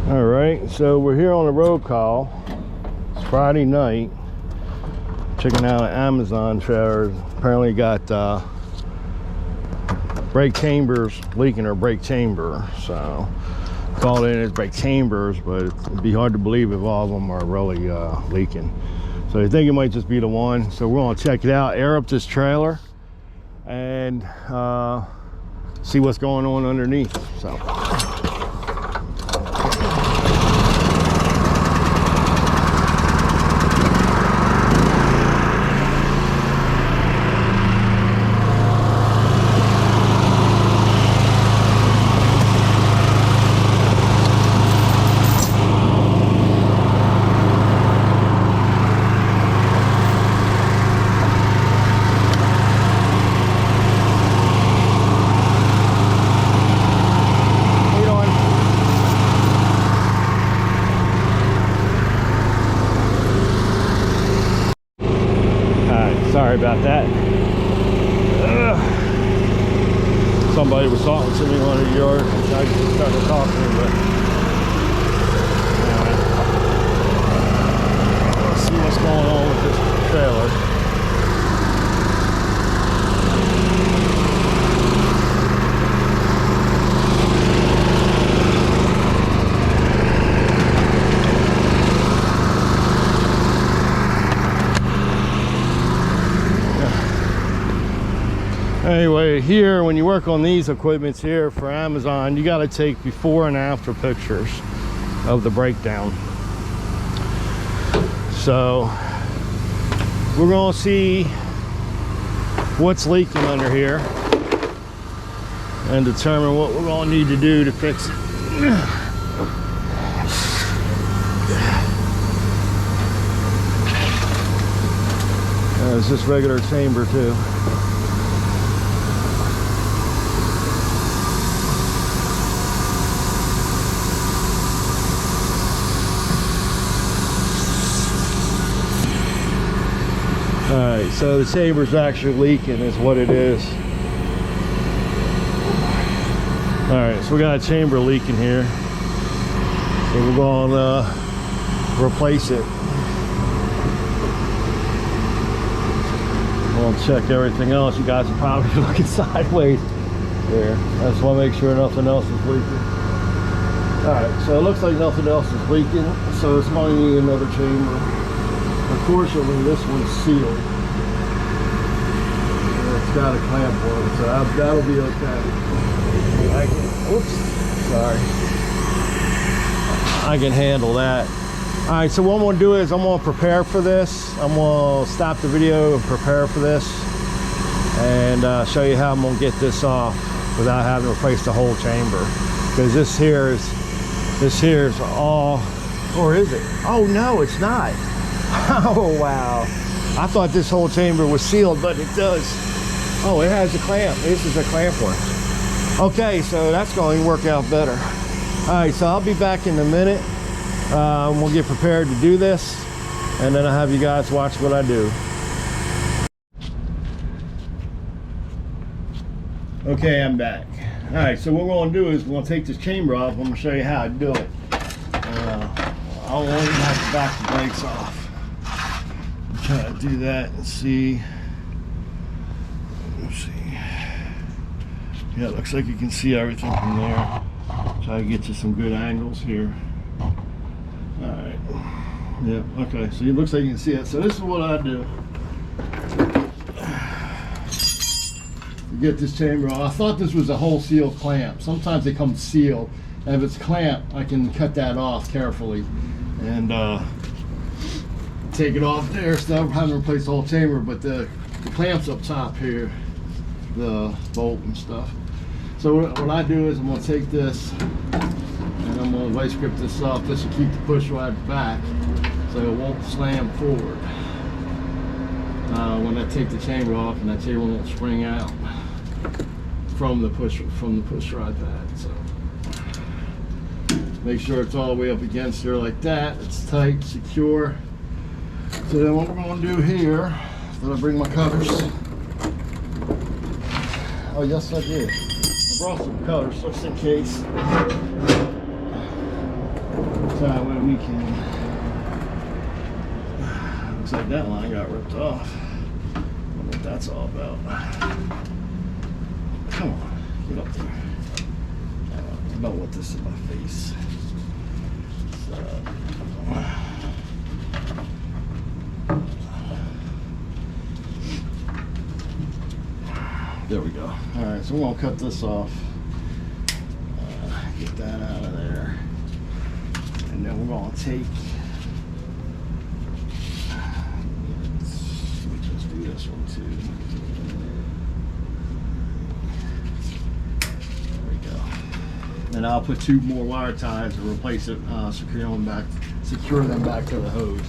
All right, so we're here on a road call. It's Friday night. Checking out an Amazon trailer. Apparently got brake chambers leaking, or brake chamber. So called it as brake chambers, but it'd be hard to believe if all of them are really leaking. So I think it might just be the one. So we're gonna check it out, air up this trailer, and see what's going on underneath. So. Sorry about that. Somebody was talking to me on the yard, and I just started talking to me, but anyway, let's see what's going on with this trailer. Anyway, here, when you work on these equipments here for Amazon, you got to take before and after pictures of the breakdown. So we're going to see what's leaking under here and determine what we're going to need to do to fix it. It's just regular chamber too. Alright, so the chamber's actually leaking is what it is. Alright, so we got a chamber leaking here. So we're going to replace it. We'll check everything else. You guys are probably looking sideways there. I just want to make sure nothing else is leaking. Alright, so it looks like nothing else is leaking, so it's going to need another chamber. Unfortunately, this one's sealed. It's got a clamp on it, so that'll be okay. I can handle that. All right, so what I'm gonna do is I'm gonna prepare for this. I'm gonna stop the video and prepare for this, and show you how I'm gonna get this off without having to replace the whole chamber. Because this here is all, or is it? Oh no, it's not. Oh wow, I thought this whole chamber was sealed, but it does. Oh, it has a clamp. This is a clamp one. Okay, so that's going to work out better. All right, so I'll be back in a minute. We'll get prepared to do this, and then I'll have you guys watch what I do. Okay, I'm back. All right, so what we're going to do is we're going to take this chamber off. I'm going to show you how I do it. I won't even have to back the brakes off. Try to do that and see. Let's see. Yeah, it looks like you can see everything from there. Try to get to some good angles here. Alright. Yeah, okay. So it looks like you can see it. So this is what I do. To get this chamber off. I thought this was a whole sealed clamp. Sometimes they come sealed. And if it's clamped, I can cut that off carefully. And take it off there instead of having to replace the whole chamber, but the clamps up top here, the bolt and stuff. So what I do is I'm going to take this and I'm going to vice grip this off. This will keep the push rod back so it won't slam forward when I take the chamber off, and that chamber won't spring out from the push rod pad. So make sure it's all the way up against there like that. It's tight, secure. So then what we're going to do here is that I bring my cutters. Oh yes, I did. I brought some cutters just in case. So that way we can, looks like that line got ripped off. I wonder what that's all about. Come on, get up there. I don't want this in my face. So, there we go. All right, so we're gonna cut this off. Get that out of there. And then we're gonna take, let's do this one too. There we go. And I'll put 2 more wire ties and replace it, secure them back to the hose.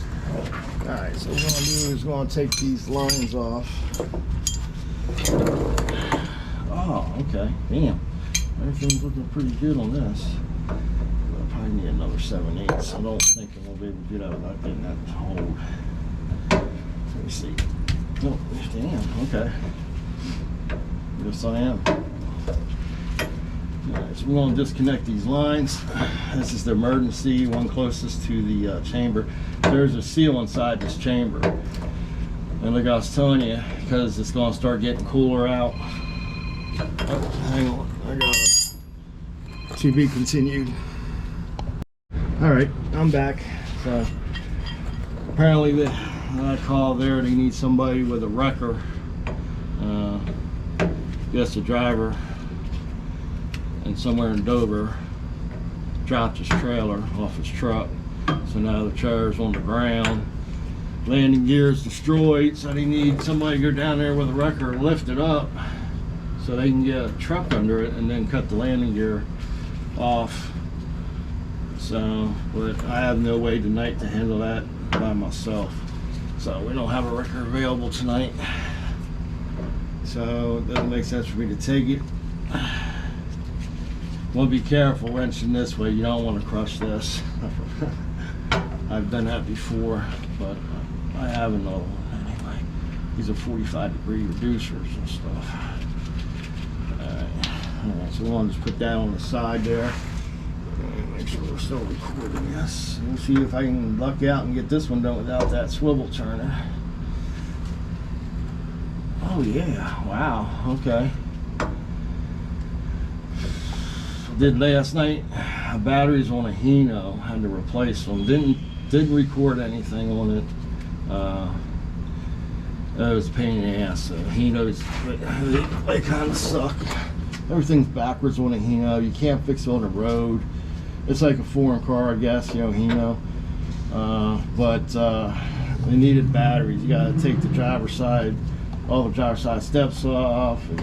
All right, so what we're gonna do is we're gonna take these lines off. Oh, okay, damn. Everything's looking pretty good on this. I'll probably need another 7/8. I don't think I'm gonna be able to do that without getting that hold. Let me see. Oh, damn, okay. Yes, I am. Alright, so we're gonna disconnect these lines. This is the emergency one closest to the chamber. There's a seal inside this chamber. And like I was telling you, because it's gonna start getting cooler out. Oh, hang on, I got it. To be continued. All right, I'm back. So apparently that call there, they need somebody with a wrecker. Guess the driver, and somewhere in Dover dropped his trailer off his truck. So now the trailer's on the ground. Landing gear is destroyed, so they need somebody to go down there with a wrecker and lift it up so they can get a truck under it and then cut the landing gear off. So, but I have no way tonight to handle that by myself. So we don't have a wrecker available tonight. So it doesn't make sense for me to take it. Well, be careful wrenching this way. You don't want to crush this. I've done that before, but I have another one anyway. These are 45-degree reducers and stuff. Alright, so we'll just put that on the side there. Make sure we're still recording this. We'll see if I can luck out and get this one done without that swivel turner. Oh yeah, wow, okay. Did last night. Batteries on a Hino, had to replace them. Didn't record anything on it. It was a pain in the ass. So Hinos, they kind of suck. Everything's backwards on a Hino. You can't fix it on the road. It's like a foreign car, I guess, you know, Hino. But they needed batteries. You got to take the driver's side, all the driver's side steps off, and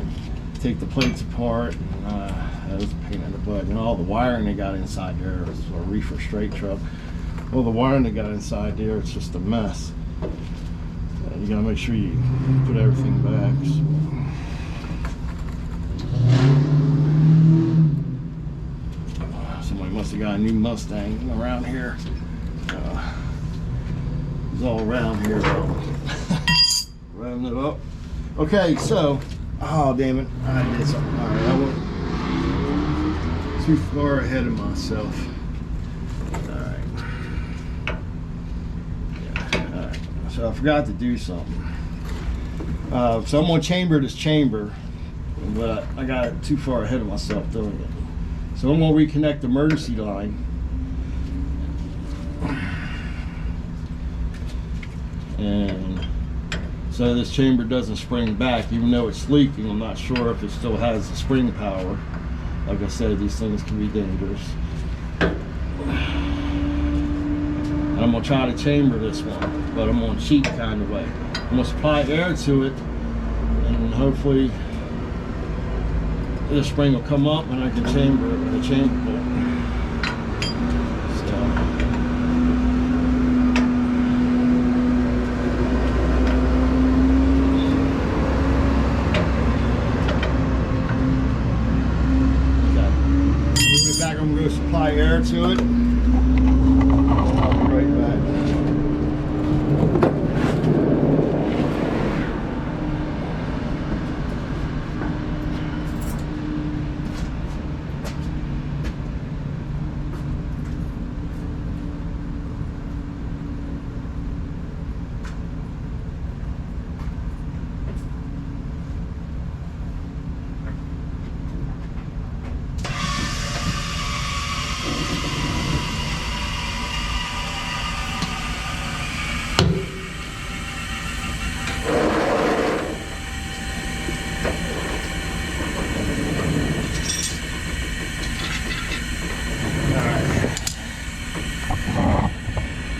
take the plates apart. And, that was a pain in the butt. And all the wiring they got inside there, it's a reefer straight truck. All the wiring they got inside there, it's just a mess. You gotta make sure you put everything back. Somebody must have got a new Mustang around here. It's all around here. Revving it up. Okay, so, oh damn it, I did something. All right, I went too far ahead of myself. So I forgot to do something. So I'm gonna chamber this chamber, but I got too far ahead of myself doing it. So I'm gonna reconnect the emergency line. And so this chamber doesn't spring back, even though it's leaking. I'm not sure if it still has the spring power. Like I said, these things can be dangerous. And I'm gonna try to chamber this one, but I'm gonna cheat kind of way. I'm gonna supply air to it, and hopefully the spring will come up and I can chamber it with a chamber bit. I'm going to supply air to it. I'll be right back.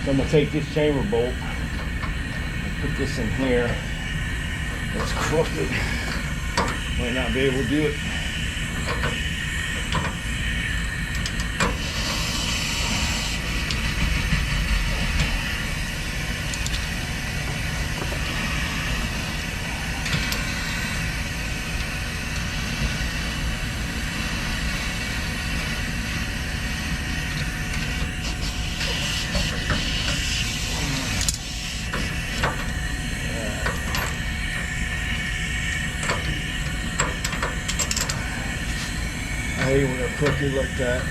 So I'm gonna take this chamber bolt and put this in here. It's crooked. Might not be able to do it. I hate when they're crooked like that.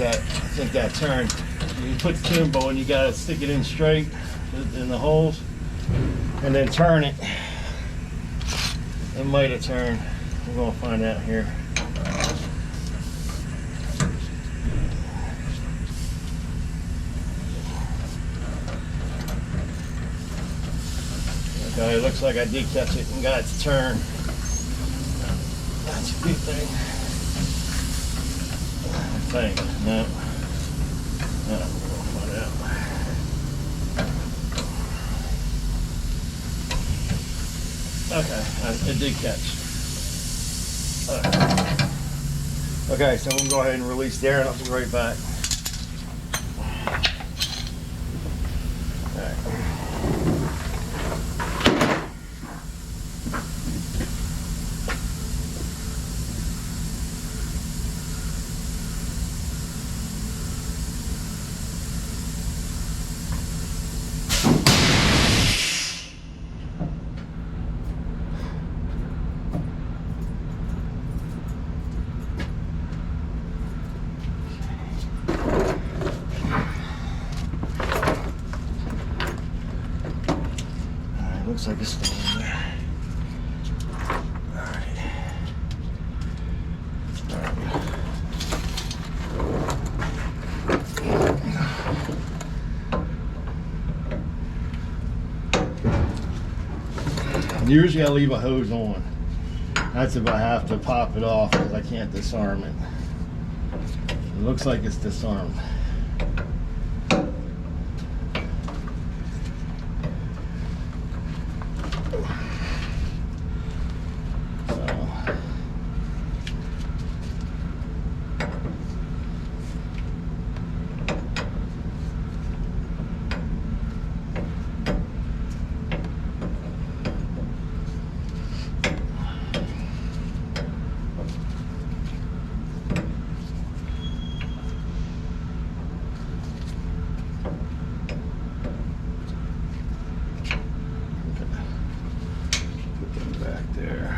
I think that turned. You put the tune bowl and you gotta stick it in straight in the holes and then turn it. It might have turned. We're gonna find out here. Okay, it looks like I did catch it and got it to turn. That's a good thing. I think. No. No, we'll find out. Okay, it did catch. Okay, so we'll go ahead and release there and I'll be right back. All right. Looks like it's still in there. All right. Usually I leave a hose on. That's if I have to pop it off because I can't disarm it. It looks like it's disarmed.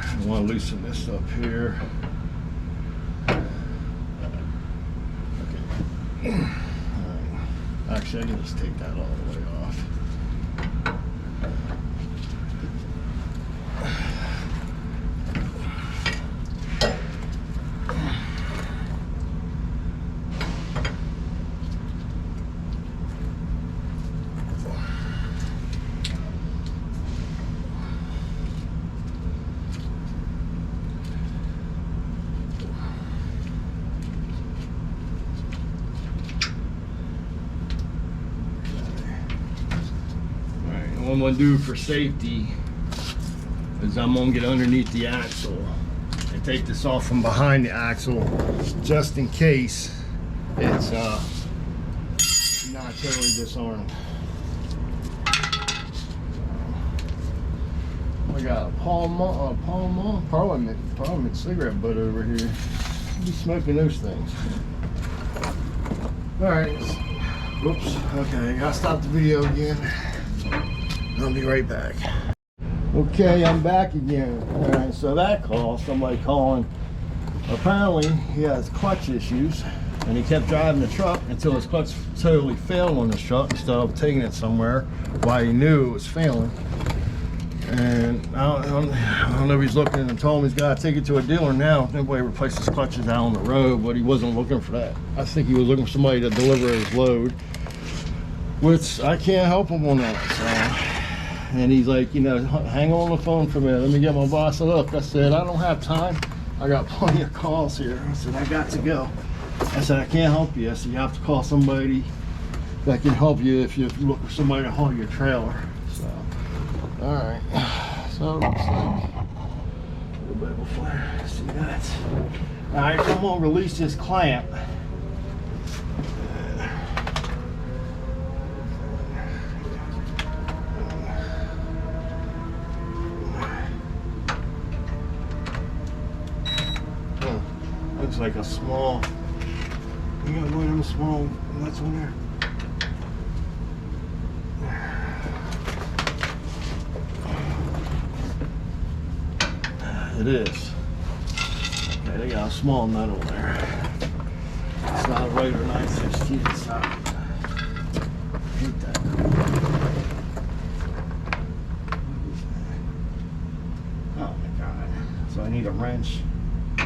I want to loosen this up here. Okay. All right. Actually, I can just take that all the way off. I'm gonna do for safety is I'm gonna get underneath the axle and take this off from behind the axle just in case it's not totally disarmed. We got a Parliament cigarette butt over here. I'll be smoking those things. Alright. Whoops. Okay, I gotta stop the video again. I'll be right back. Okay, I'm back again. Alright, so that call, somebody calling. Apparently, he has clutch issues, and he kept driving the truck until his clutch totally failed on his truck instead of taking it somewhere while he knew it was failing. And I don't know if he's looking and told him he's got to take it to a dealer now. Nobody replaces clutches out on the road, but he wasn't looking for that. I think he was looking for somebody to deliver his load, which I can't help him on that. So, and he's like, you know, hang on the phone for a minute. Let me get my boss a look. I said, I don't have time. I got plenty of calls here. I said, I got to go. I said, I can't help you. I said, you have to call somebody that can help you if you look for somebody to haul your trailer. So. All right, so it looks like a little bit of a flare. See that? All right, so I'm gonna release this clamp. Looks like a small. You got one of them small nuts on there. It is. Okay, they got a small nut on there. It's not a regular 9/16. It's not. I hate that. Oh my god. So I need a wrench. I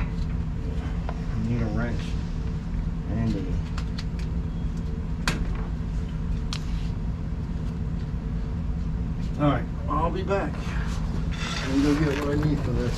need a wrench. And a... Alright, I'll be back. I'm gonna go get what I need for this.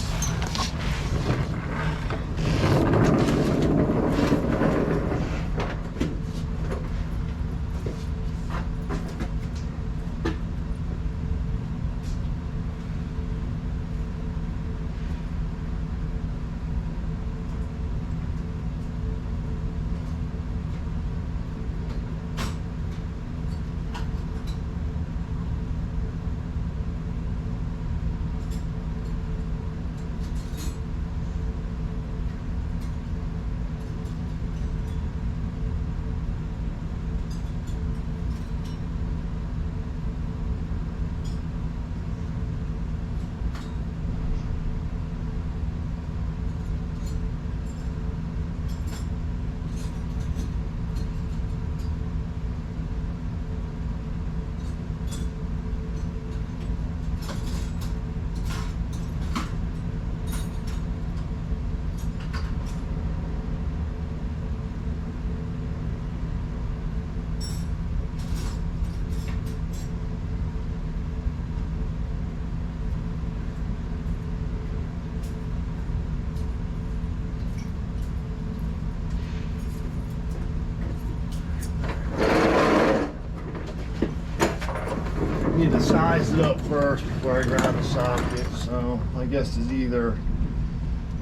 Need to size it up first before I grab a socket. So I guess it's either,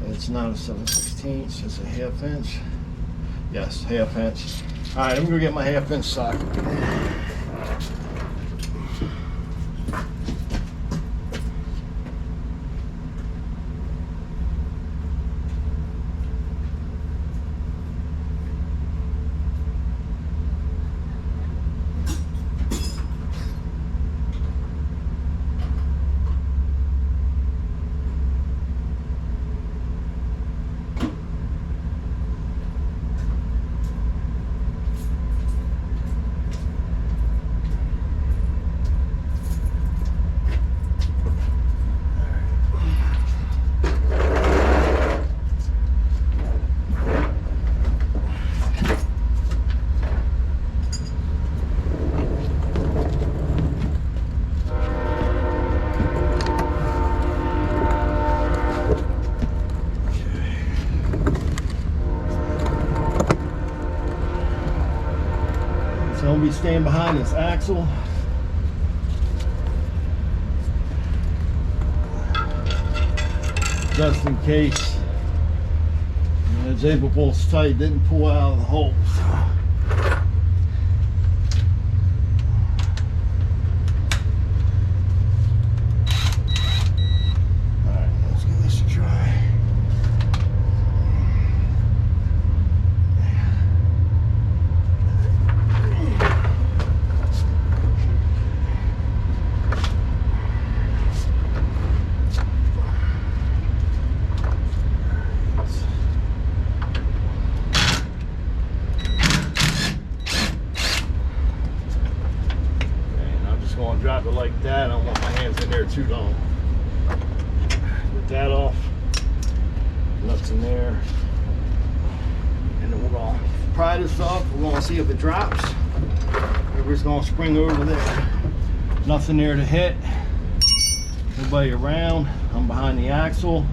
it's not a 7/16, it's a 1/2 inch. Yes, 1/2 inch. All right, I'm gonna get my 1/2 inch socket. So I'll be staying behind this axle. just in case. And the jumper bolt's tight, didn't pull out of the holes. Alright, let's give this a try. Drop it like that. I don't want my hands in there too long. Get that off. Nuts in there. And then we're going to pry this off. We're going to see if it drops. Or it's going to spring over there. Nothing there to hit. Nobody around. I'm behind the axle.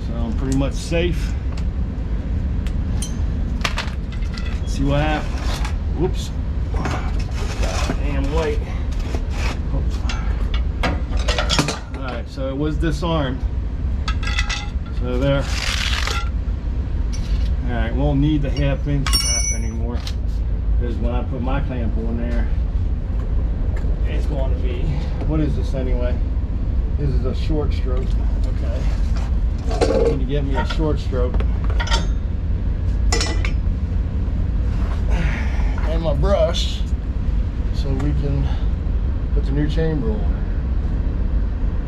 So I'm pretty much safe. Let's see what happens. Whoops. Damn weight. Alright, so it was disarmed. So there. Alright, won't need the 1/2 inch strap anymore. Because when I put my clamp on there, it's going to be, what is this anyway? This is a short stroke. Okay. I need to get me a short stroke. And my brush, so we can put the new chamber on.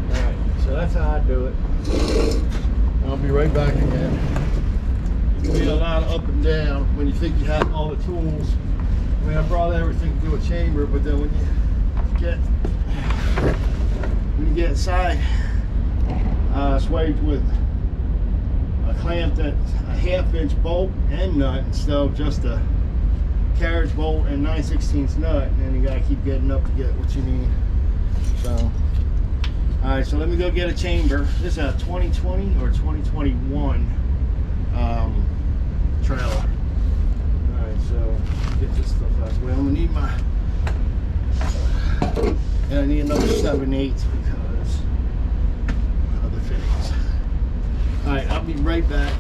Alright, so that's how I do it. I'll be right back again. You can be a lot of up and down when you think you have all the tools. I mean, I brought everything to do a chamber, but then when you get inside, swayed with a clamp that's a 1/2 inch bolt and nut instead of just a carriage bolt and 9/16 nut, and then you gotta keep getting up to get what you need. So, all right, so let me go get a chamber. This is a 2020 or 2021 trailer. All right, so get this stuff out of the way. I'm gonna need my, and I need another 7/8 because of the fittings. All right, I'll be right back.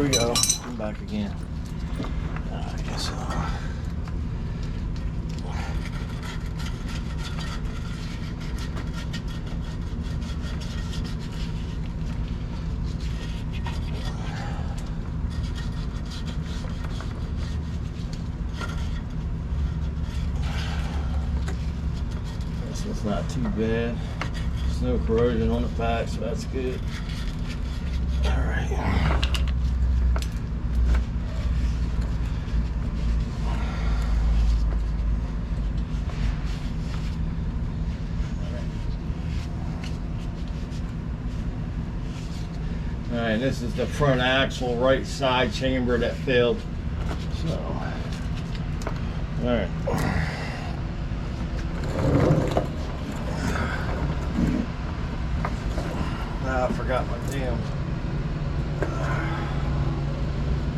here we go. I'm back again. I guess so. This one's not too bad. There's no corrosion on the back, so that's good. All right. All right, this is the front axle, right side chamber that failed. So, all right. I forgot my damn.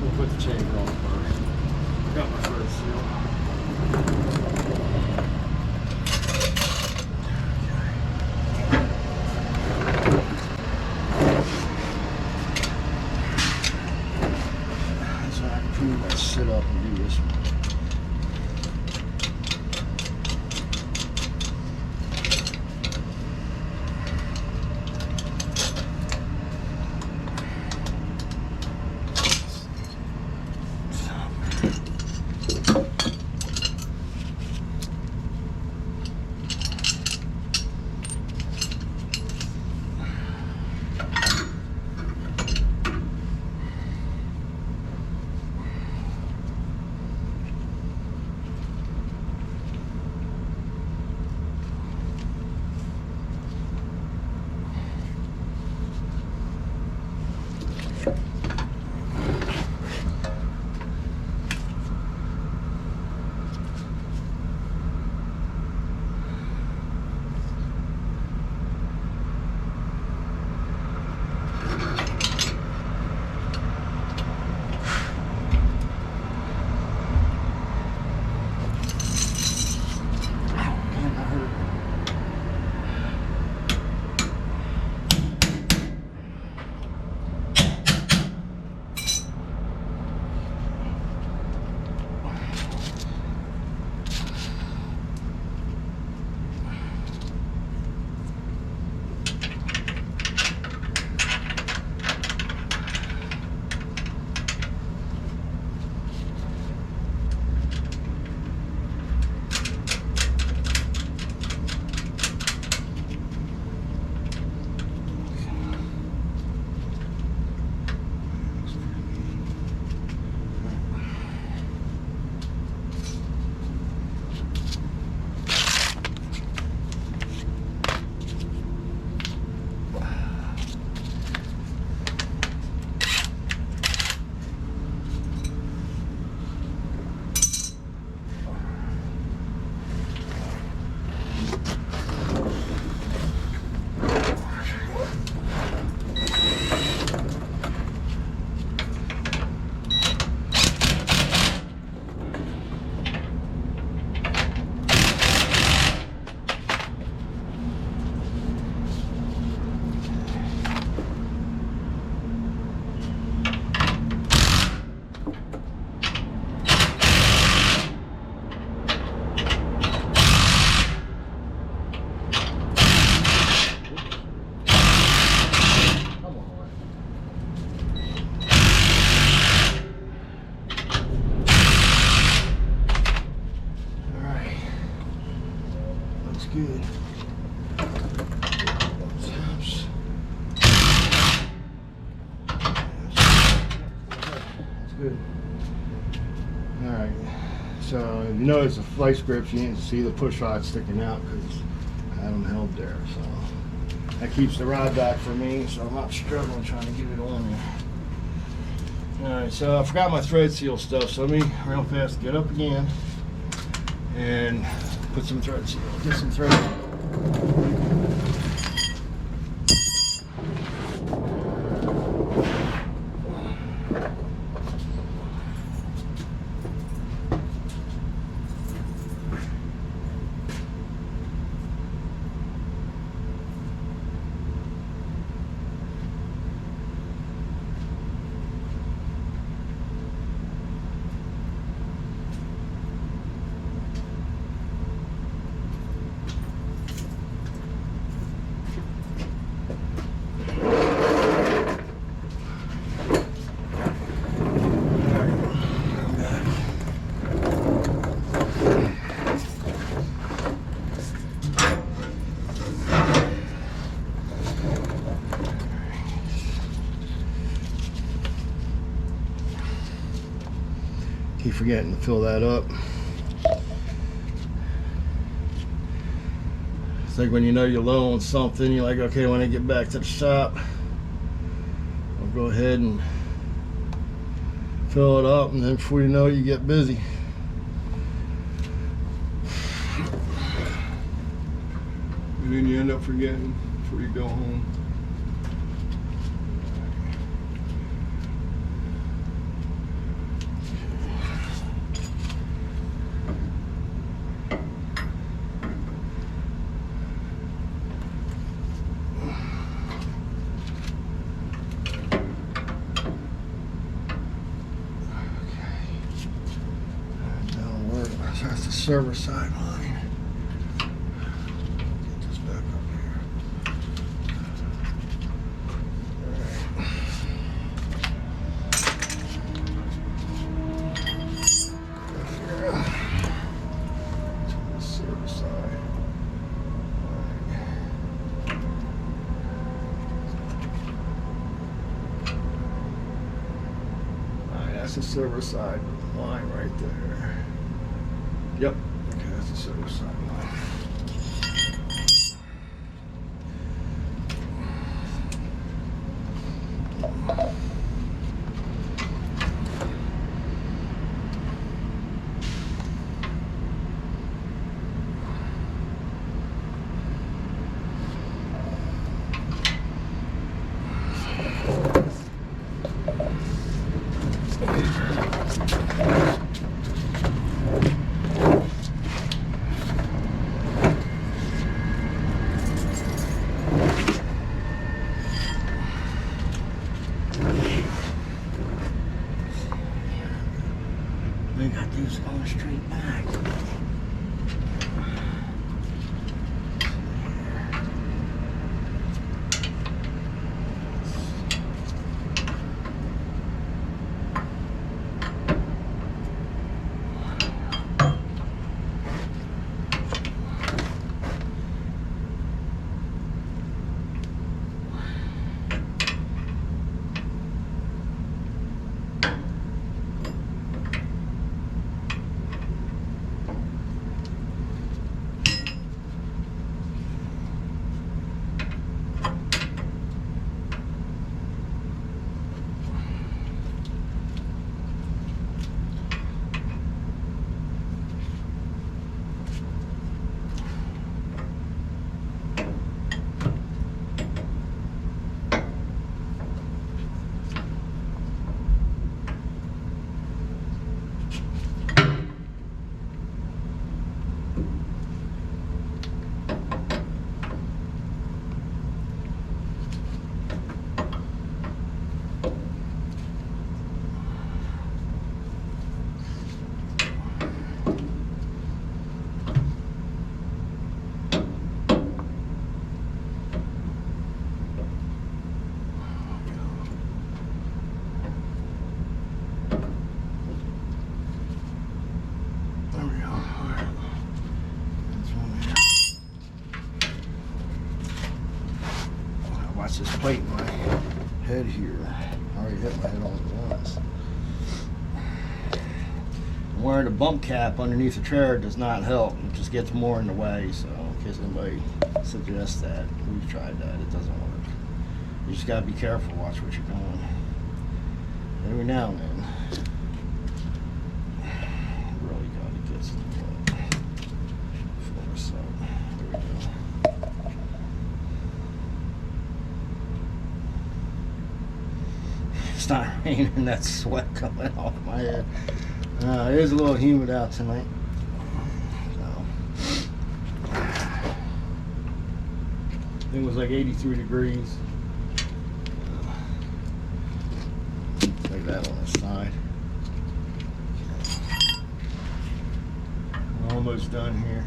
We'll put the chamber on first. Got my thread seal. So I can prove I sit up and do this one. Good. That's good. All right. So you notice the vice grips, you didn't see the push rod sticking out because I had them held there. So that keeps the rod back for me, so I'm not struggling trying to get it on there. All right. So I forgot my thread seal stuff. So let me real fast get up again and put some thread seal. Get some thread. keep forgetting to fill that up. It's like when you know you're low on something, you're like, okay, when I get back to the shop, I'll go ahead and fill it up, and then before you know it, you get busy. And then you end up forgetting before you go home. That's the server side line. Get this back up here. All right. To the server side. All right, that's the server side line right there. Yep. Okay, that's the server side line. We got these going straight back. Watch this plate in my head here. I already hit my head all at once. Wearing a bump cap underneath the trailer does not help. It just gets more in the way. So in case anybody suggests that, we've tried that. It doesn't work. You just gotta be careful. Watch what you're doing. Every now and then. Really gotta get some force up. There we go. It's not raining, that's sweat coming off my head. It is a little humid out tonight. So, I think it was like 83 degrees. Like that on the side. We're almost done here.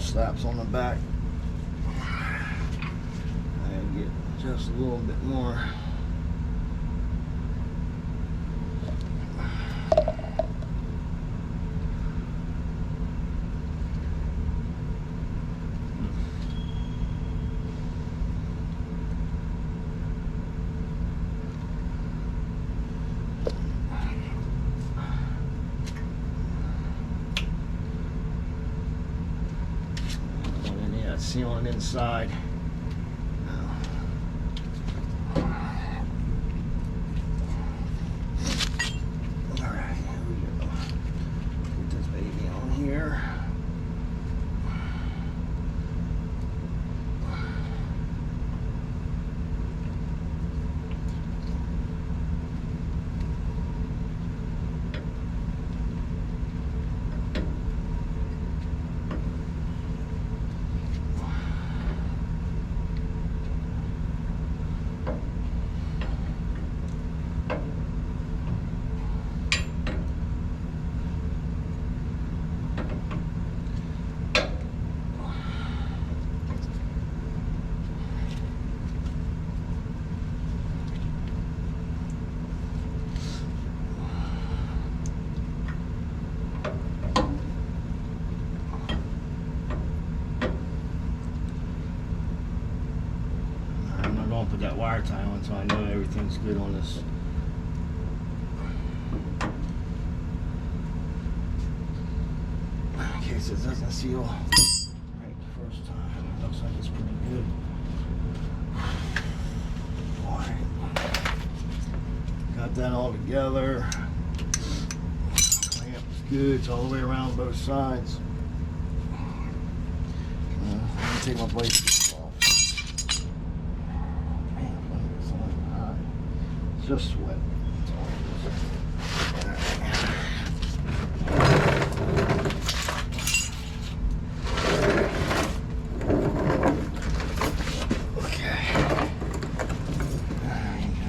cross straps on the back. And get just a little bit more. Sealing inside. Alright, here we go. Put this baby on here. Put that wire tie on so I know everything's good on this. In case it doesn't seal right the first time. It looks like it's pretty good. Alright. Got that all together. Clamp's good. It's all the way around both sides. Let me take my blade. Just sweat. Okay.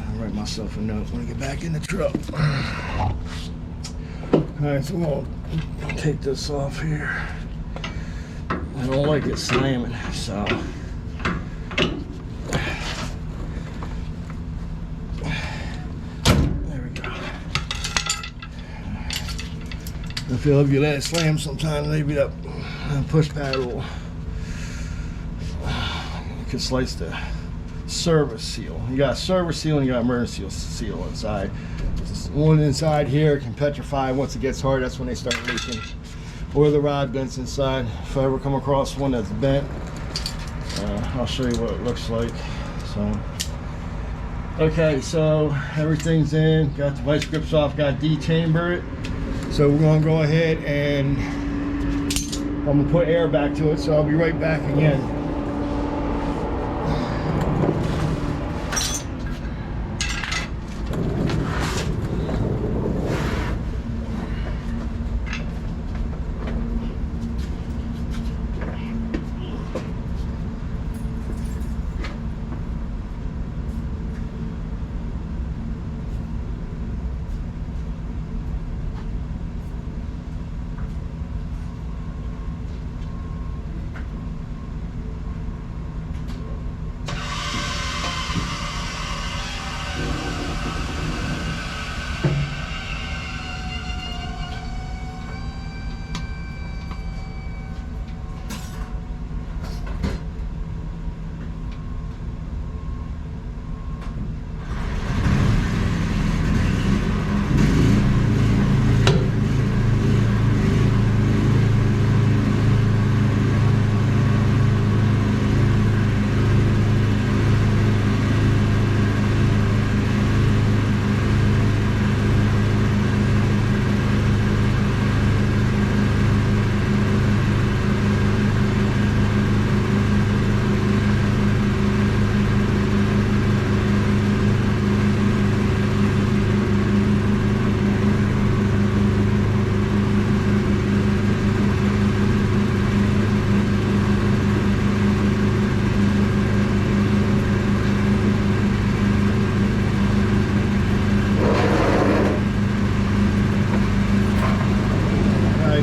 I'll write myself a note when I get back in the truck. Alright, so we'll take this off here. I don't like it slamming, so I feel if you let it slam sometimes, maybe that push pad will can slice the service seal. You got a service seal and you got emergency seal inside. This one inside here can petrify. Once it gets hard, that's when they start leaking. Or the rod bents inside. If I ever come across one that's bent, I'll show you what it looks like. So, okay, so everything's in. Got the vice grips off. Got to dechamber it. So we're going to go ahead and I'm going to put air back to it, so I'll be right back again.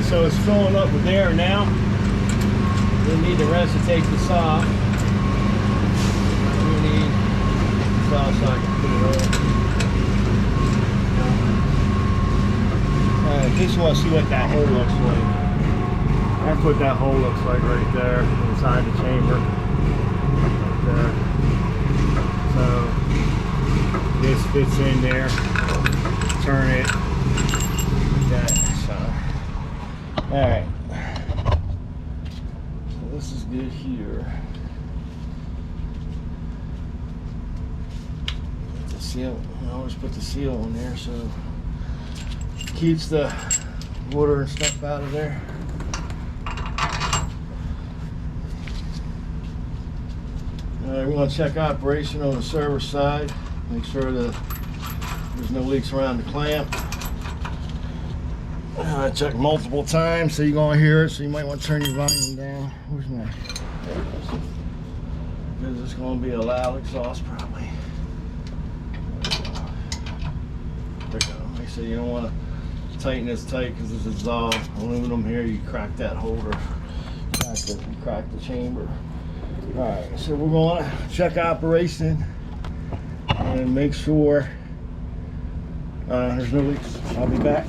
So it's filling up with air now. We need the wrench to take this off. We need this off so I can put it on. Alright, in case you want to see what that hole looks like. That's what that hole looks like right there inside the chamber. Right there. So this fits in there. Turn it. Like that. So alright. So this is good here. Put the seal. I always put the seal on there so it keeps the water and stuff out of there. We want to check operation on the server side. Make sure that there's no leaks around the clamp. I check multiple times, so you're going to hear it, so you might want to turn your volume down. Where's my... There it is. Because it's going to be a loud exhaust probably. There we go. Like I said, you don't want to tighten this tight because this is all aluminum here. You crack that holder, you crack the chamber. Alright, so we're going to check operation and make sure there's no leaks. I'll be back.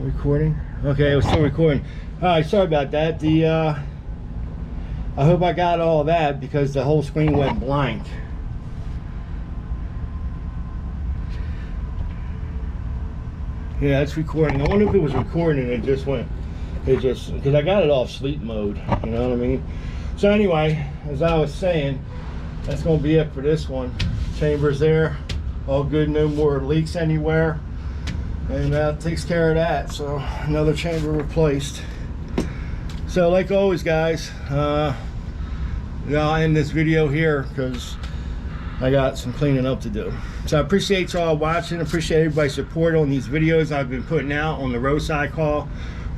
Recording? Okay, it was still recording. Alright, sorry about that. I hope I got all of that because the whole screen went blank. Yeah, it's recording. I wonder if it was recording and it just went, because I got it off sleep mode, you know what I mean? So anyway, as I was saying, that's going to be it for this one. Chamber's there, all good, no more leaks anywhere. And that takes care of that. So another chamber replaced. So like always, guys, I'll end this video here because I got some cleaning up to do. So I appreciate y'all watching. Appreciate everybody's support on these videos I've been putting out on the roadside call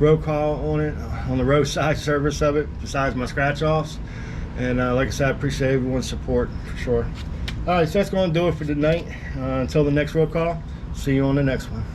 on it, on the roadside service of it, besides my scratch offs. And like I said, I appreciate everyone's support for sure. All right, so that's going to do it for tonight. Until the next roll call, see you on the next one.